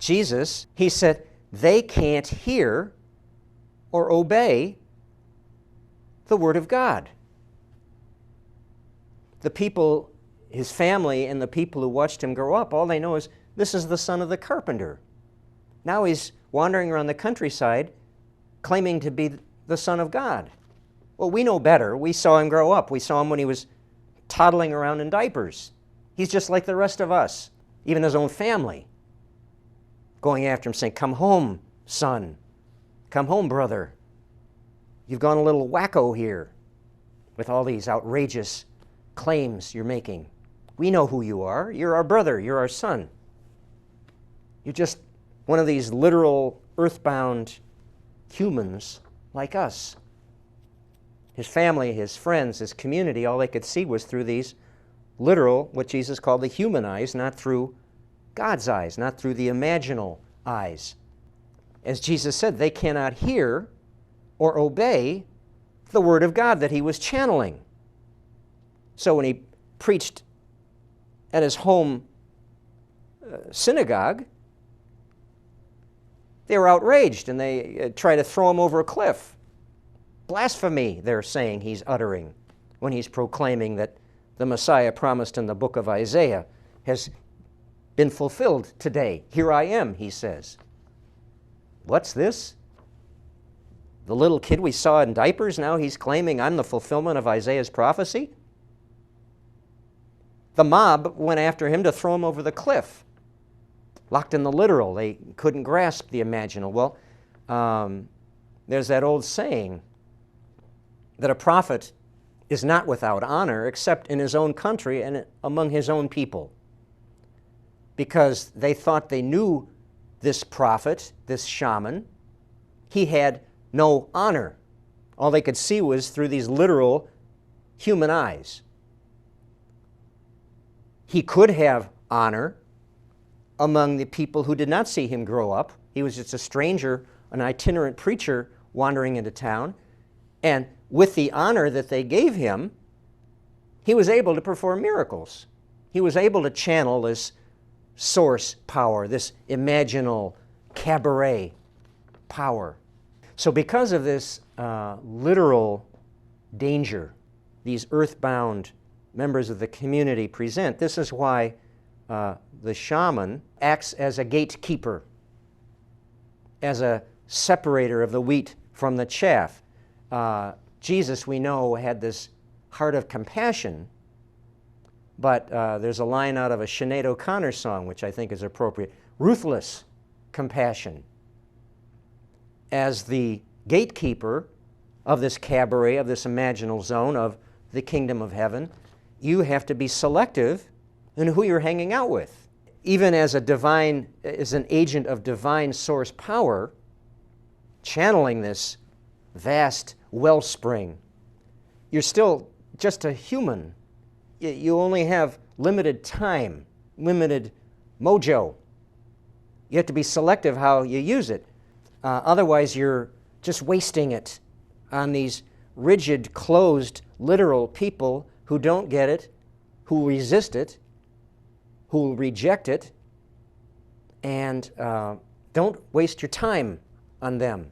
Jesus, he said, they can't hear or obey the Word of God. The people, his family and the people who watched him grow up, all they know is, this is the son of the carpenter. Now he's wandering around the countryside claiming to be the Son of God. Well, we know better. We saw him grow up. We saw him when he was toddling around in diapers. He's just like the rest of us, even his own family, going after him, saying, come home, son. Come home, brother. You've gone a little wacko here with all these outrageous claims you're making. We know who you are. You're our brother. You're our son. You're just one of these literal, earthbound humans like us. His family, his friends, his community, all they could see was through these literal, what Jesus called the human eyes, not through God's eyes, not through the imaginal eyes. As Jesus said, they cannot hear or obey the Word of God that he was channeling. So when he preached at his home synagogue, they were outraged and they tried to throw him over a cliff. Blasphemy, they're saying he's uttering when he's proclaiming that the Messiah promised in the book of Isaiah has been fulfilled today. Here I am, he says. What's this? The little kid we saw in diapers, now he's claiming I'm the fulfillment of Isaiah's prophecy? The mob went after him to throw him over the cliff. Locked in the literal. They couldn't grasp the imaginal. Well, there's that old saying that a prophet is not without honor except in his own country and among his own people. Because they thought they knew this prophet, this shaman. He had no honor. All they could see was through these literal human eyes. He could have honor among the people who did not see him grow up. He was just a stranger, an itinerant preacher wandering into town. And with the honor that they gave him, he was able to perform miracles. He was able to channel this source power, this imaginal cabaret power. So because of this literal danger these earthbound members of the community present, this is why the shaman acts as a gatekeeper, as a separator of the wheat from the chaff. Jesus, we know, had this heart of compassion, but there's a line out of a Sinead O'Connor song, which I think is appropriate. Ruthless compassion. As the gatekeeper of this cabaret, of this imaginal zone of the kingdom of heaven, you have to be selective in who you're hanging out with. Even as an agent of divine source power, channeling this vast wellspring, you're still just a human. You only have limited time, limited mojo. You have to be selective how you use it. Otherwise, you're just wasting it on these rigid, closed, literal people who don't get it, who resist it, who reject it, and don't waste your time on them.